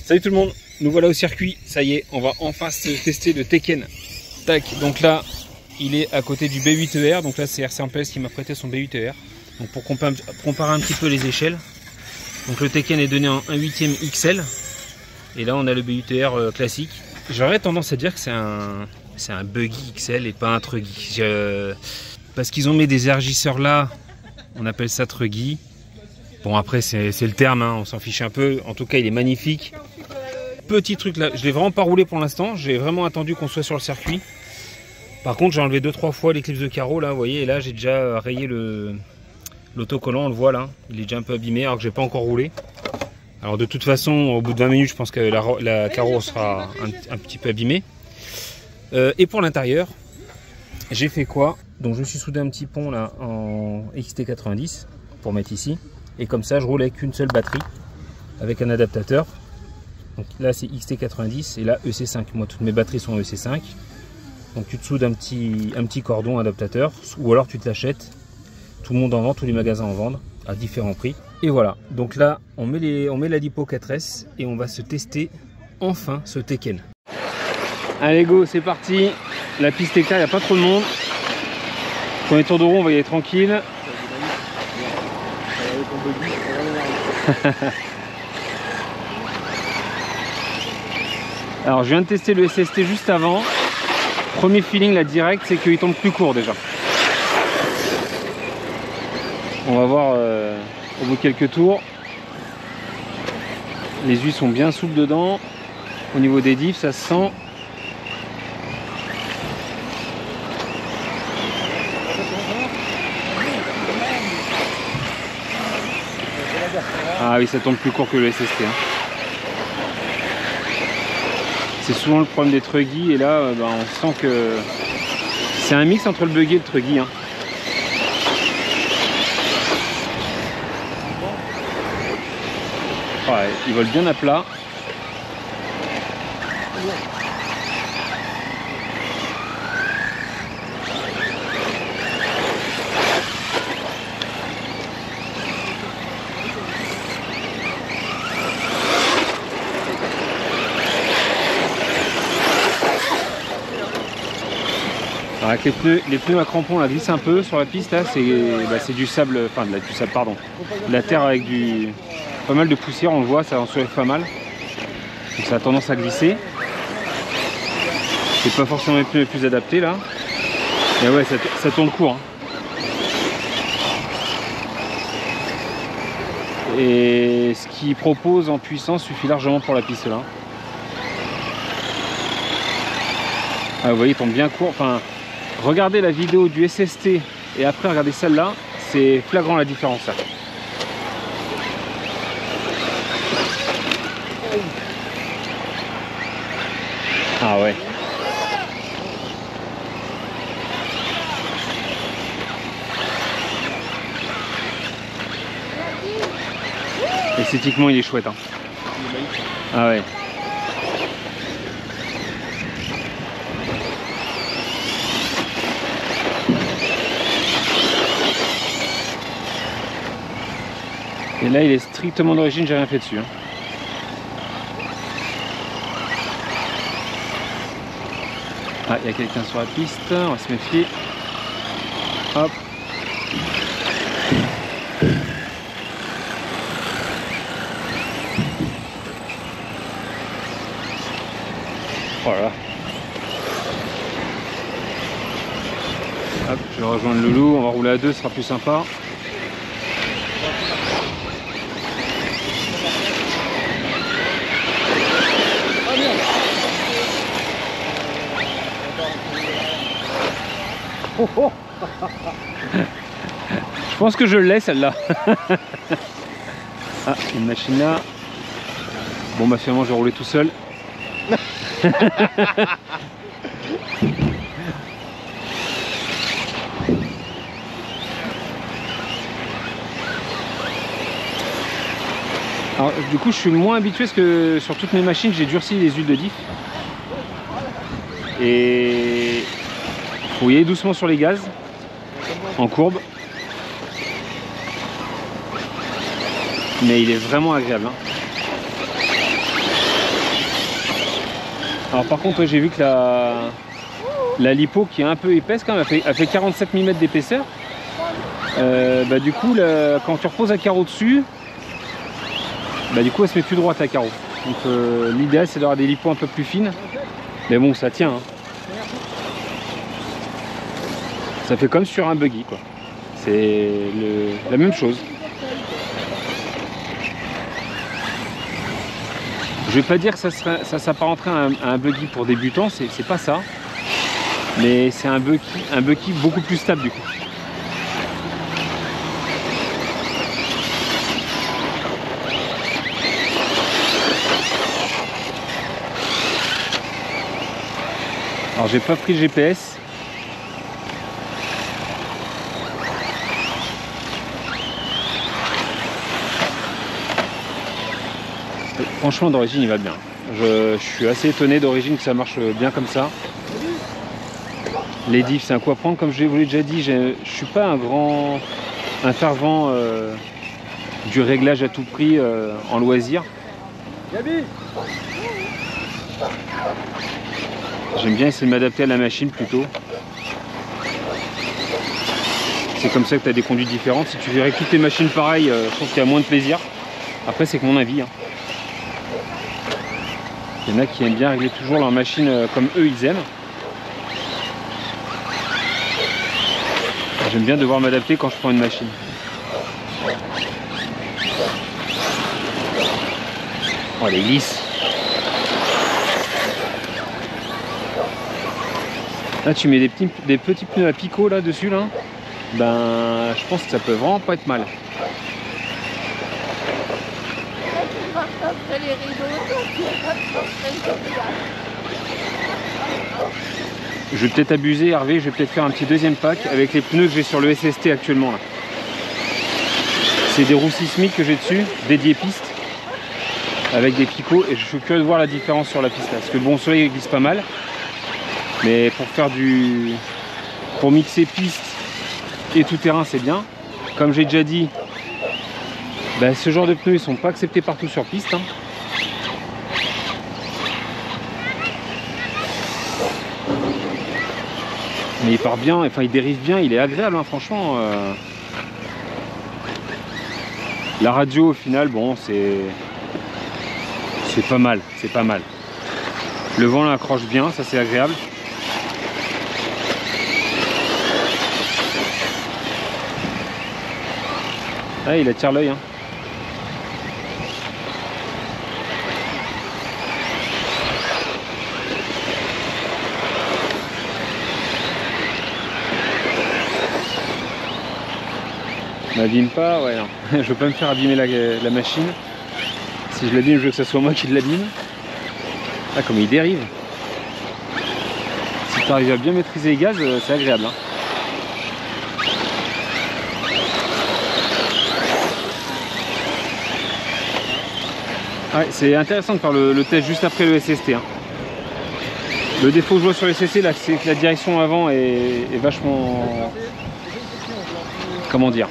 Salut tout le monde, nous voilà au circuit, ça y est, on va enfin tester le Tekken. Tac, donc là, il est à côté du B8ER, donc là c'est RC Ampès qui m'a prêté son B8ER. Donc pour comparer un petit peu les échelles, donc le Tekken est donné en 1/8e XL, et là on a le B8ER classique. J'aurais tendance à dire que c'est un buggy XL et pas un truggy. Parce qu'ils ont mis des élargisseurs là, on appelle ça truggy. Bon après c'est le terme, hein, on s'en fiche un peu, en tout cas il est magnifique. Petit truc là, je l'ai vraiment pas roulé pour l'instant, j'ai vraiment attendu qu'on soit sur le circuit. Par contre j'ai enlevé 2-3 fois l'éclipse de carreau là, vous voyez, et là j'ai déjà rayé l'autocollant, on le voit là, il est déjà un peu abîmé alors que j'ai pas encore roulé. Alors de toute façon au bout de 20 minutes je pense que la carreau sera un petit peu abîmée. Et pour l'intérieur, j'ai fait quoi? Donc je me suis soudé un petit pont là en XT90 pour mettre ici. Et comme ça je roule avec une seule batterie, avec un adaptateur. Donc là c'est XT90 et là EC5. Moi toutes mes batteries sont EC5. Donc tu te soudes un petit cordon adaptateur, ou alors tu te l'achètes. Tout le monde en vend, tous les magasins en vendent à différents prix. Et voilà, donc là on met la Lipo 4S et on va se tester enfin ce Tekken. Allez go, c'est parti. La piste est claire, il n'y a pas trop de monde. Premier tour de roue, on va y aller tranquille. Alors je viens de tester le SST juste avant. Premier feeling là direct, c'est qu'il tombe plus court déjà. On va voir au bout de quelques tours. Les huiles sont bien souples dedans. Au niveau des diffs, ça se sent. Ah oui, ça tombe plus court que le SST. Hein. C'est souvent le problème des truggy et là on sent que c'est un mix entre le buggy et le truggy. Hein. Ouais, ils volent bien à plat. Avec les pneus à crampons la glissent un peu sur la piste là, c'est du sable, enfin du sable pardon, de la terre avec pas mal de poussière, on le voit, ça en soulève pas mal, donc ça a tendance à glisser. C'est pas forcément les pneus les plus adaptés là, mais ouais ça tourne court. Hein. Et ce qu'il propose en puissance suffit largement pour la piste là. Ah, vous voyez, il tombe bien court. Enfin, regardez la vidéo du SST et après regardez celle-là, c'est flagrant la différence là. Ah ouais. Esthétiquement il est chouette. Hein. Ah ouais. Et là il est strictement d'origine, j'ai rien fait dessus. Hein. Ah, il y a quelqu'un sur la piste, on va se méfier. Hop. Voilà. Hop, je vais rejoindre Loulou, on va rouler à deux, ce sera plus sympa. Oh oh. Je pense que je l'ai celle-là. Ah, une machine là. Bon bah finalement je vais rouler tout seul. Alors du coup je suis moins habitué parce que sur toutes mes machines j'ai durci les huiles de diff. Et faut y aller doucement sur les gaz, en courbe. Mais il est vraiment agréable. Hein. Alors par contre, ouais, j'ai vu que la lipo qui est un peu épaisse quand même, elle fait 47 mm d'épaisseur. Bah, du coup, quand tu reposes un carreau dessus, bah, du coup elle se met plus droite la carreau. Donc l'idéal c'est d'avoir des lipos un peu plus fines. Mais bon, ça tient. Hein. Ça fait comme sur un buggy quoi. C'est la même chose. Je vais pas dire que ça s'apparenterait à un buggy pour débutants, c'est pas ça. Mais c'est un buggy beaucoup plus stable du coup. Alors j'ai pas pris le GPS. Franchement d'origine il va bien. Je suis assez étonné d'origine que ça marche bien comme ça. Les diffs c'est un coup à prendre, comme je vous l'ai déjà dit, je suis pas un fervent du réglage à tout prix en loisir. J'aime bien essayer de m'adapter à la machine plutôt. C'est comme ça que tu as des conduites différentes. Si tu verrais toutes les machines pareilles, je trouve qu'il y a moins de plaisir. Après c'est que mon avis. Hein. Il y en a qui aiment bien régler toujours leur machine comme eux ils aiment. J'aime bien devoir m'adapter quand je prends une machine. Oh elle est lisse. Là tu mets des petits pneus à picot là dessus là. Ben je pense que ça peut vraiment pas être mal. Je vais peut-être abuser Hervé, je vais peut-être faire un petit deuxième pack avec les pneus que j'ai sur le SST actuellement là. C'est des roues sismiques que j'ai dessus, dédiées piste, avec des picots, et je suis curieux de voir la différence sur la piste là, parce que le bon soleil glisse pas mal, mais pour mixer piste et tout terrain c'est bien. Comme j'ai déjà dit, ben, ce genre de pneus ils sont pas acceptés partout sur piste. Hein. Mais il part bien, enfin il dérive bien, il est agréable hein, franchement. La radio au final, bon c'est pas mal, c'est pas mal. Le vent l'accroche bien, ça c'est agréable. Ah, il attire l'œil. Hein. M'abîme pas, ouais non. Je veux pas me faire abîmer la machine. Si je l'abîme, je veux que ce soit moi qui l'abîme. Ah comme il dérive. Si tu arrives à bien maîtriser les gaz, c'est agréable. Hein. Ouais, c'est intéressant de faire le test juste après le SST. Hein. Le défaut que je vois sur le SST là, c'est que la direction avant est vachement... Comment dire?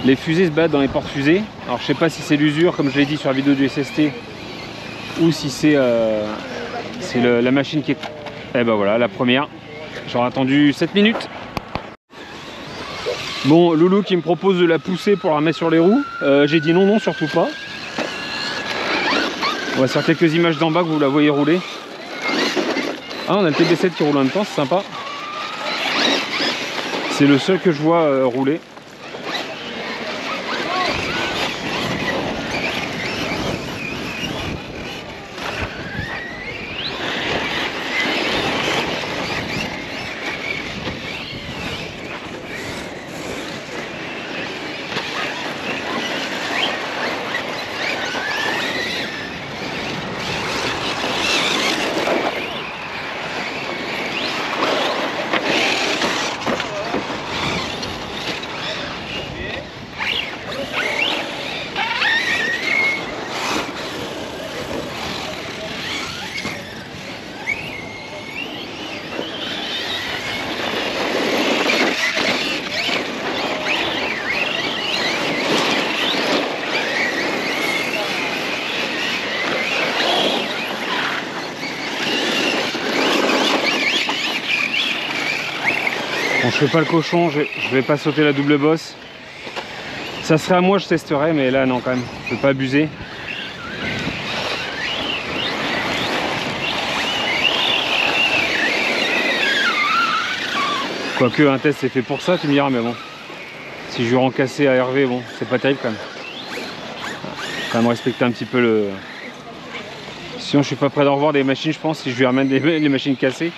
Les fusées se battent dans les portes fusées. Alors je sais pas si c'est l'usure comme je l'ai dit sur la vidéo du SST ou si c'est la machine qui est... Eh ben voilà la première. J'aurais attendu 7 minutes. Bon Loulou qui me propose de la pousser pour la remettre sur les roues. J'ai dit non surtout pas. On va faire quelques images d'en bas que vous la voyez rouler. Ah on a le TB7 qui roule en même temps, c'est sympa. C'est le seul que je vois rouler. je fais pas le cochon, je vais pas sauter la double bosse. Ça serait à moi, je testerais, mais là non quand même, je peux pas abuser. Quoique un test c'est fait pour ça, tu me diras, mais bon. Si je lui rends cassé à Hervé, bon, c'est pas terrible quand même. Quand même respecter un petit peu le... Sinon je suis pas prêt d'en revoir des machines, je pense, si je lui ramène les machines cassées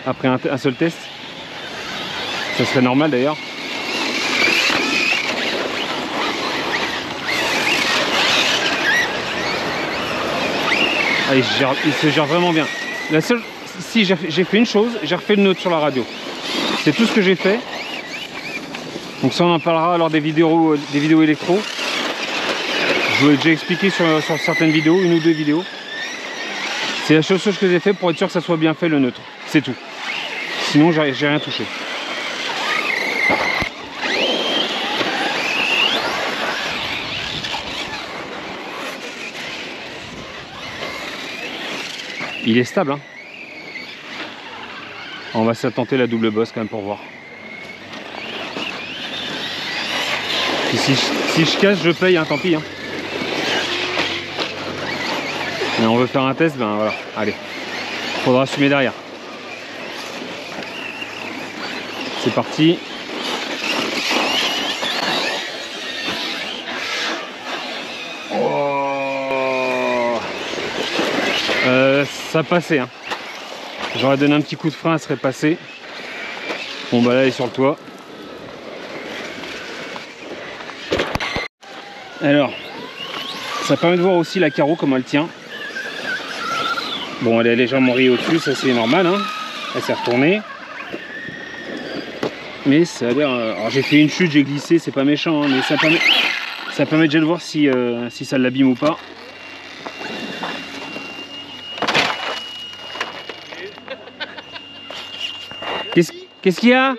après un seul test. Ça serait normal d'ailleurs. Ah, il se gère vraiment bien. La seule, si j'ai fait une chose, j'ai refait le neutre sur la radio. C'est tout ce que j'ai fait. Donc ça on en parlera lors des vidéos électro. Je vous l'ai déjà expliqué sur certaines vidéos, une ou deux vidéos. C'est la seule chose que j'ai fait pour être sûr que ça soit bien fait le neutre. C'est tout. Sinon j'ai rien touché. Il est stable, hein. On va s'attenter la double bosse quand même pour voir. Et si je casse, je paye, hein, tant pis. Hein. Mais on veut faire un test, ben voilà, allez. Faudra assumer derrière. C'est parti. Oh. Ça passait, hein. J'aurais donné un petit coup de frein, elle serait passée. Bon bah là elle est sur le toit. Alors, ça permet de voir aussi la carreau comment elle tient. Bon, elle est légèrement rayée au-dessus, ça c'est normal, hein. Elle s'est retournée. Mais ça a l'air... Alors j'ai fait une chute, j'ai glissé, c'est pas méchant, hein, mais ça permet déjà de voir si ça l'abîme ou pas. Qu'est-ce qu'il y a?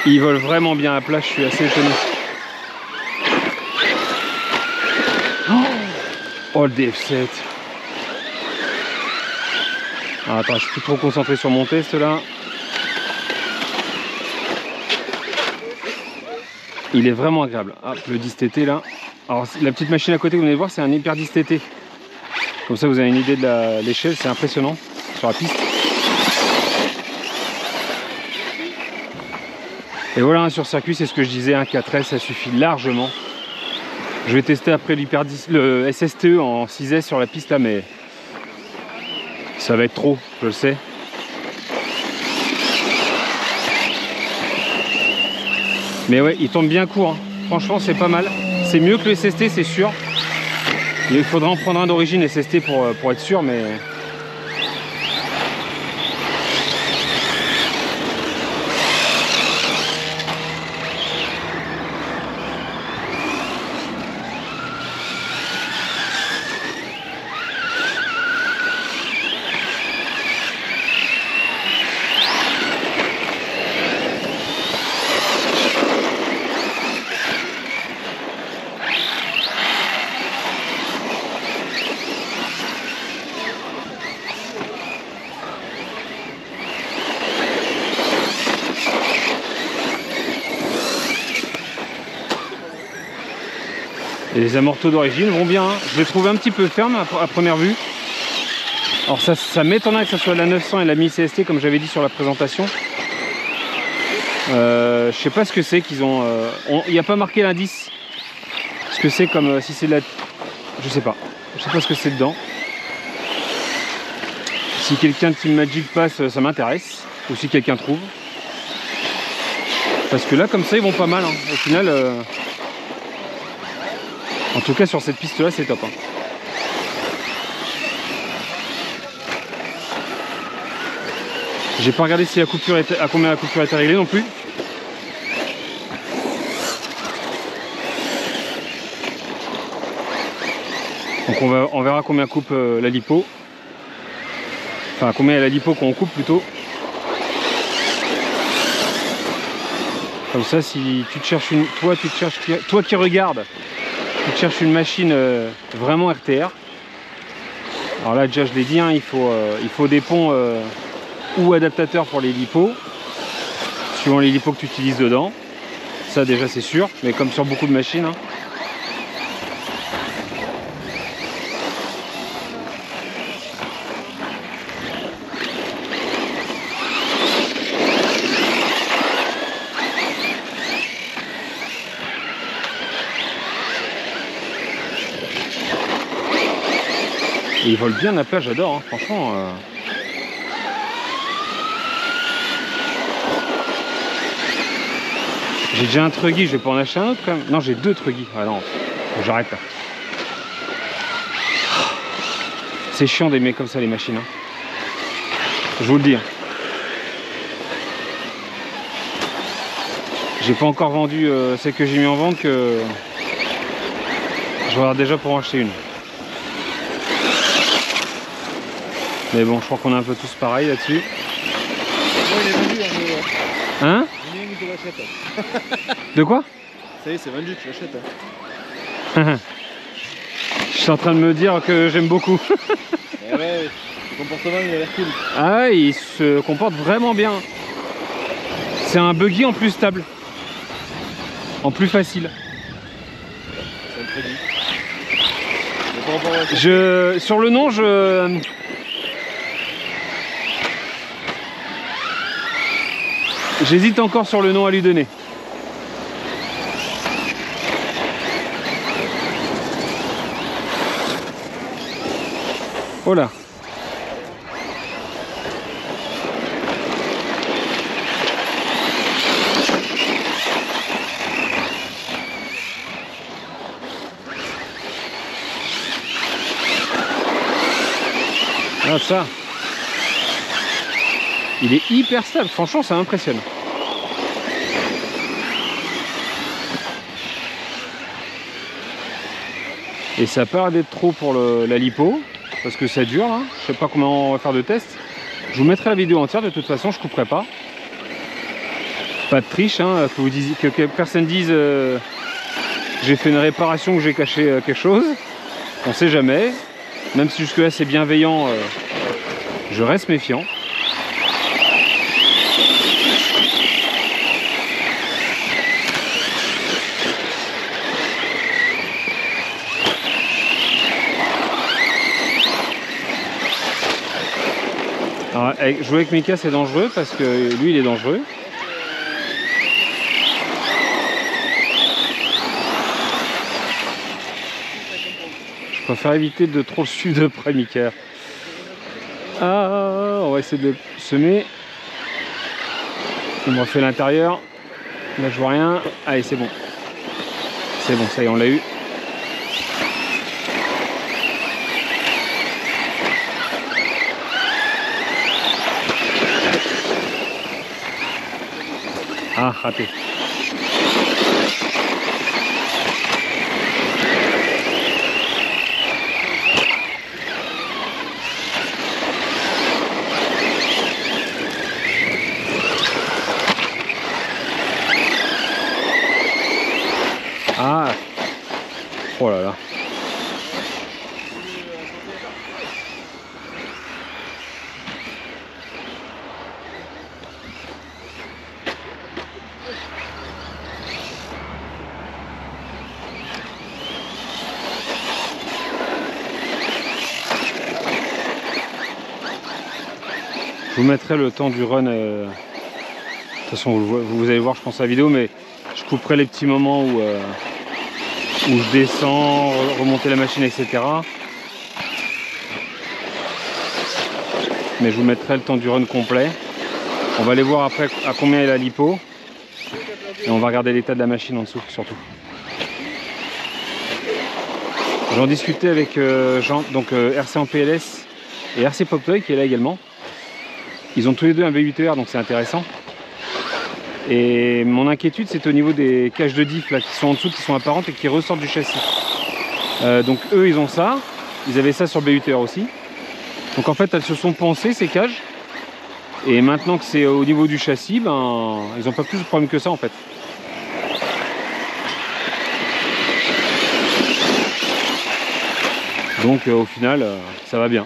Ils volent vraiment bien à plat, je suis assez étonné. Oh le DF7. Ah, attends, je suis plus trop concentré sur mon test là. Il est vraiment agréable. Hop, le 10TT là. Alors la petite machine à côté que vous venez de voir, c'est un hyper 10TT. Comme ça vous avez une idée de l'échelle, c'est impressionnant sur la piste. Et voilà, hein, sur circuit, c'est ce que je disais, un 4S, ça suffit largement. Je vais tester après le SSTE en 6S sur la piste là, mais ça va être trop, je le sais. Mais ouais, il tombe bien court, hein. Franchement c'est pas mal. C'est mieux que le SST, c'est sûr. Il faudra en prendre un d'origine SST pour être sûr, mais... Et les amortos d'origine vont bien, hein. Je les trouve un petit peu fermes à première vue. Alors ça m'étonnerait que ça soit la 900 et la 1000 CST comme j'avais dit sur la présentation. Je sais pas ce que c'est qu'ils ont... Il n'y a pas marqué l'indice. Ce que c'est comme si c'est de la... Je sais pas. Je sais pas ce que c'est dedans. Si quelqu'un de Team Magic passe, ça m'intéresse. Ou si quelqu'un trouve. Parce que là comme ça ils vont pas mal, hein. Au final... En tout cas sur cette piste là c'est top, hein. J'ai pas regardé si la coupure était, à combien la coupure était réglée non plus. Donc on verra combien coupe la lipo. Enfin combien est la lipo qu'on coupe plutôt. Comme ça si tu te cherches une... Toi qui regardes, tu cherches une machine vraiment RTR, alors là déjà je l'ai dit, hein, il faut des ponts ou adaptateurs pour les lipos, suivant les lipos que tu utilises dedans. Ça déjà c'est sûr, mais comme sur beaucoup de machines. Hein. Et ils volent bien la plage, j'adore, hein, franchement. J'ai déjà un truggy, je vais pas en acheter un autre quand même. Non, j'ai 2 truggy. Ah non, j'arrête là. C'est chiant d'aimer comme ça les machines. Hein. Je vous le dis. Hein. J'ai pas encore vendu celle que j'ai mis en vente que je vais avoir déjà pour en acheter une. Mais bon, je crois qu'on est un peu tous pareil là-dessus. Ouais, il est vendu, hein? Il y en a une qui l'achète. De quoi? Ça y est, c'est vendu, tu l'achètes. Je suis en train de me dire que j'aime beaucoup. Eh ouais, le comportement il a l'air cool. Ah ouais, il se comporte vraiment bien. C'est un buggy en plus stable. En plus facile. C'est un crédit. Sur le nom, j'hésite encore sur le nom à lui donner. Oh là. Ah ça. Il est hyper stable, franchement ça m'impressionne. Et ça part d'être trop pour la lipo, parce que ça dure là. Je sais pas comment on va faire de test. Je vous mettrai la vidéo entière de toute façon, je couperai pas. Pas de triche, hein, que personne dise j'ai fait une réparation ou j'ai caché quelque chose. On sait jamais. Même si jusque là c'est bienveillant, je reste méfiant. Alors, jouer avec Mika c'est dangereux parce que lui il est dangereux. Je préfère éviter de trop le suivre de près Mika. Ah, on va essayer de le semer. On refait l'intérieur. Là je vois rien. Allez c'est bon. C'est bon, ça y est on l'a eu. Ah, raté. Ah. Oh là là. Je vous mettrai le temps du run. De toute façon, vous allez voir, je pense, la vidéo, mais je couperai les petits moments où je descends, remonter la machine, etc. Mais je vous mettrai le temps du run complet. On va aller voir après à combien est la lipo. Et on va regarder l'état de la machine en dessous, surtout. J'en discutais avec Jean, donc RC en PLS et RC Poptoy qui est là également. Ils ont tous les deux un V8R, donc c'est intéressant. Et mon inquiétude, c'est au niveau des cages de diff là, qui sont en dessous, qui sont apparentes et qui ressortent du châssis. Donc eux, ils ont ça. Ils avaient ça sur le V8R aussi. Donc en fait, elles se sont pensées, ces cages. Et maintenant que c'est au niveau du châssis, ben, ils n'ont pas plus de problème que ça en fait. Donc au final, ça va bien.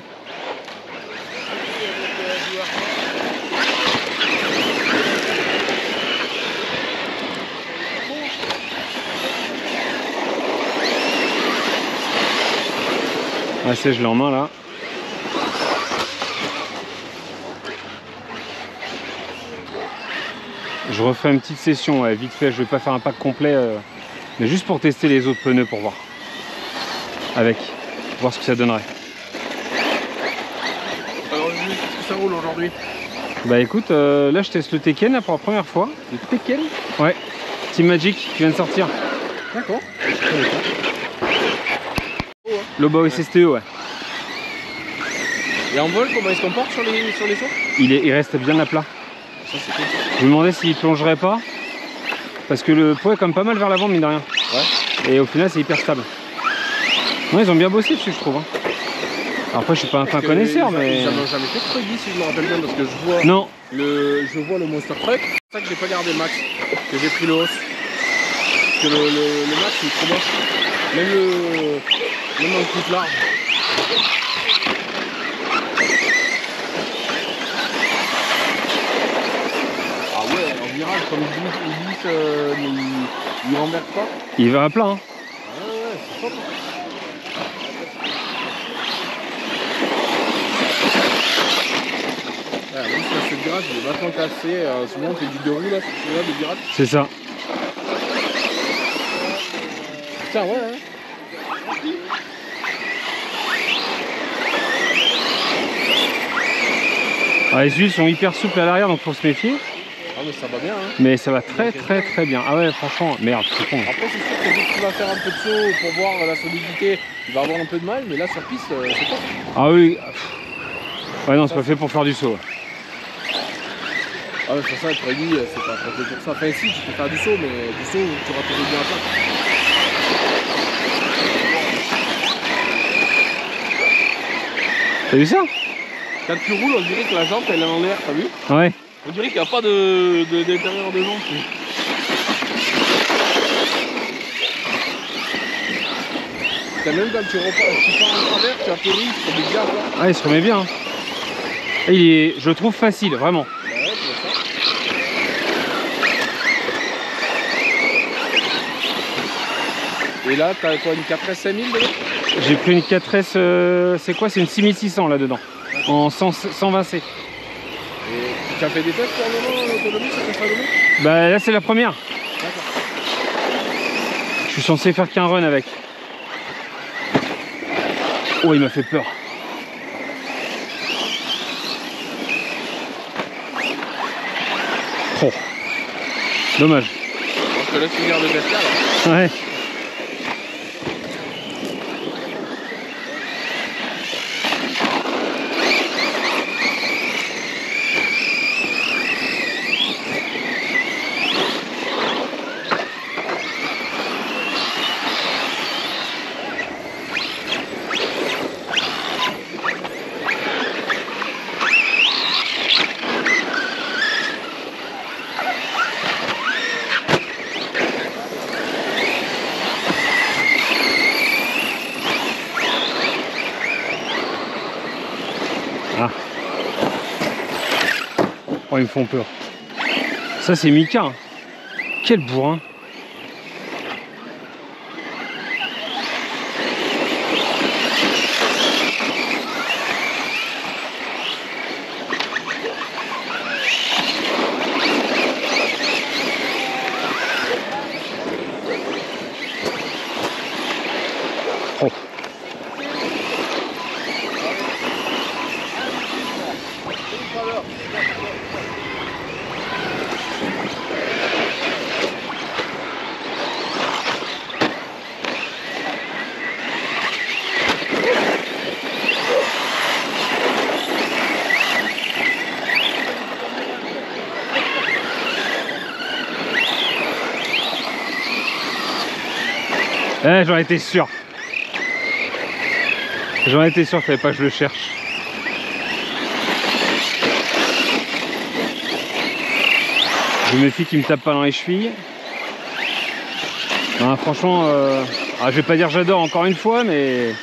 Ah, c'est, je l'ai en main là. Je refais une petite session, ouais, vite fait. Je vais pas faire un pack complet, mais juste pour tester les autres pneus pour voir. Avec, voir ce que ça donnerait. Alors, qu'est-ce que ça roule aujourd'hui? Bah écoute, là je teste le Tekken là, pour la première fois. Le Tekken? Ouais, Team Magic qui vient de sortir. D'accord. Lobo SSTE, ouais. Et en vol, comment il se comporte sur les sauts? Il reste bien à plat. Ça, c'est cool. Je me demandais s'il plongerait pas. Parce que le poids est quand même pas mal vers l'avant, mine de rien. Ouais. Et au final, c'est hyper stable. Ouais, ils ont bien bossé dessus, je trouve. Hein. Après, je suis pas un fin connaisseur, mais. Ils en ont jamais fait de truc si je me rappelle bien, parce que je vois. Non. Je vois le Monster Truck. C'est pour ça que j'ai pas gardé le Max. Que j'ai pris le Os. Parce que le Max, il est trop moche. Même dans le coup large. Ah ouais, en virage, comme il glisse, mais il renverse pas. Il va à plat. Hein. Ah ouais, c'est top. Ouais, même si ce virage, il est vachement cassé. Souvent, on fait du deux roues là, c'est là, de virage. C'est ça. Putain, ouais, hein. Ah, les huiles sont hyper souples à l'arrière, donc faut se méfier. Ah, mais ça va bien, hein. Mais ça va très bien. Ah ouais, franchement, merde, c'est con. Après, c'est sûr que dès que tu vas faire un peu de saut pour voir la solidité, tu vas avoir un peu de mal, mais là, sur piste, c'est top. Ah oui. Ouais, non, c'est pas fait pour faire du saut. Ah, mais sur ça, être réduit, c'est pas fait pour ça. Enfin, si, tu peux faire du saut, mais du saut, tu auras toujours bien à faire. T'as vu ça? Quand tu roules, on dirait que la jambe, elle est en l'air, t'as vu? Ouais. On dirait qu'il n'y a pas d'intérieur de jambe. T'as même quand tu pars en travers, tu atterris, tu te mets bien, quoi. Ah, il se remet bien. Hein. Et il est, je le trouve facile, vraiment. Ouais, c'est ça. Et là, t'as quoi, une 4S 5000 dedans? J'ai pris une 4S, c'est quoi? C'est une 6600 là-dedans. En 120C. Et tu as fait des tests pour le moment, l'autonomie, ça fait pas donné? Bah là, c'est la première. D'accord. Je suis censé faire qu'un run avec. Oh, il m'a fait peur. Oh. Dommage. On te laisse finir le test là. Ouais. Ah. Oh, ils me font peur. Ça, c'est Mika. Hein. Quel bourrin. Oh. Eh, j'en étais sûr. J'en étais sûr, fallait pas que je le cherche. Je me méfie qu'il me tape pas dans les chevilles. Non, franchement, je vais pas dire j'adore encore une fois, mais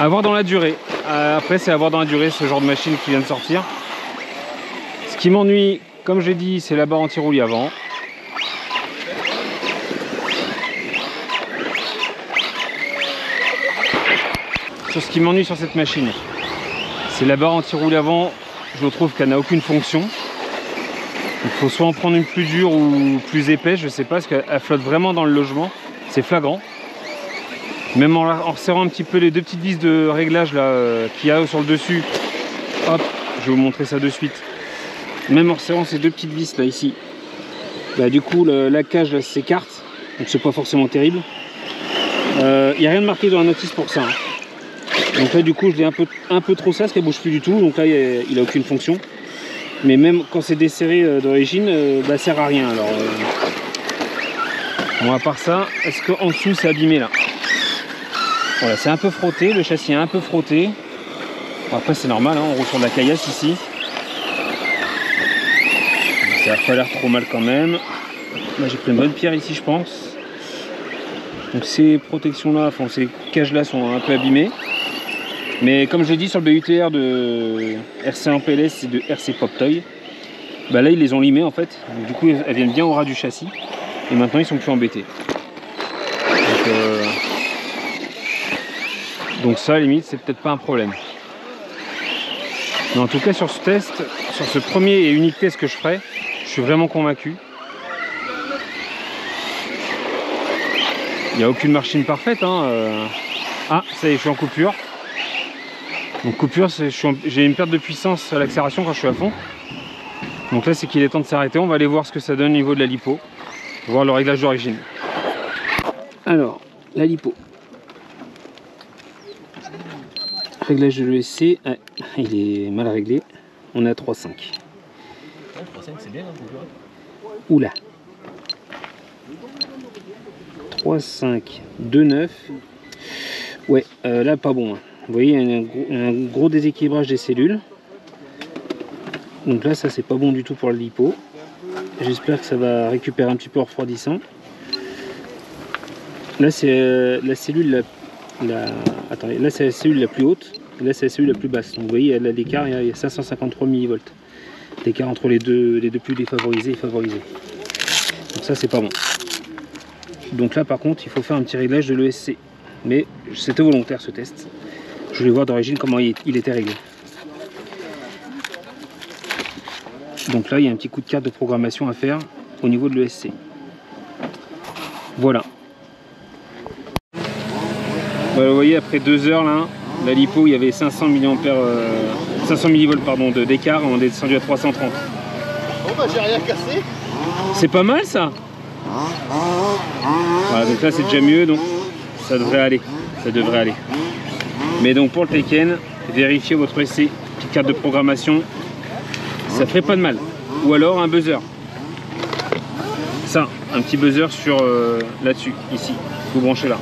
À voir dans la durée. Après, c'est à voir dans la durée ce genre de machine qui vient de sortir. Ce qui m'ennuie, comme j'ai dit, c'est la barre anti-roulis avant. Sur ce qui m'ennuie sur cette machine, c'est la barre anti-roulis avant. Je trouve qu'elle n'a aucune fonction. Il faut soit en prendre une plus dure ou plus épaisse, je sais pas, parce qu'elle flotte vraiment dans le logement. C'est flagrant. Même en resserrant un petit peu les deux petites vis de réglage là qu'il y a sur le dessus. Hop, je vais vous montrer ça de suite. Même en resserrant ces deux petites vis là ici, bah, du coup la cage s'écarte, donc c'est pas forcément terrible. Il n'y a rien de marqué dans la notice pour ça. Hein. Donc là du coup je l'ai un peu trop sale, parce qu'elle bouge plus du tout, donc là il a aucune fonction. Mais même quand c'est desserré d'origine, bah, ça sert à rien. Alors bon, à part ça, est-ce qu'en dessous c'est abîmé là? Voilà, c'est un peu frotté, le châssis est un peu frotté. Bon, après c'est normal, hein, on roule sur de la caillasse ici. Ça n'a pas l'air trop mal quand même. Là j'ai pris une bonne pierre ici je pense. Donc ces protections là, enfin ces cages là sont un peu abîmées. Mais comme je l'ai dit sur le BUTR de RC1 PLS et de RC Pop Toy, bah là ils les ont limées en fait. Donc, du coup elles viennent bien au ras du châssis. Et maintenant ils sont plus embêtés. Donc ça à la limite c'est peut-être pas un problème. Mais en tout cas sur ce test, sur ce premier et unique test que je ferai, je suis vraiment convaincu. Il n'y a aucune machine parfaite. Hein. Ah ça y est, je suis en coupure. Donc coupure, j'ai une perte de puissance à l'accélération quand je suis à fond. Donc là c'est qu'il est temps de s'arrêter. On va aller voir ce que ça donne au niveau de la lipo. Voir le réglage d'origine. Alors, la lipo. Réglage de l'ESC, ah, il est mal réglé. On est à 3.5. 3.5 c'est bien, hein, oula. 3.5, 2.9. Ouais, là pas bon. Hein. Vous voyez, il y a un gros déséquilibrage des cellules. Donc là, ça c'est pas bon du tout pour le lipo. J'espère que ça va récupérer un petit peu en refroidissant. Là c'est la cellule attendez, là c'est la cellule la plus haute, et là c'est la cellule la plus basse. Donc vous voyez, l'écart, il y a 553 millivolts. L'écart entre les deux plus défavorisés et favorisés. Donc ça c'est pas bon. Donc là par contre, il faut faire un petit réglage de l'ESC. Mais c'était volontaire ce test. Je voulais voir d'origine comment il était réglé. Donc là il y a un petit coup de carte de programmation à faire au niveau de l'ESC. Voilà. Voilà, vous voyez, après 2 heures là, la lipo il y avait 500 millivolts pardon, d'écart, on est descendu à 330. Bon bah j'ai rien cassé. C'est pas mal ça. Voilà, donc là c'est déjà mieux, donc ça devrait aller. Ça devrait aller. Mais donc pour le Tekken, vérifiez votre ESC, petite carte de programmation, ça ferait pas de mal. Ou alors un buzzer. Ça, un petit buzzer sur là-dessus, ici. Vous branchez là.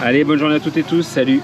Allez, bonne journée à toutes et tous, salut!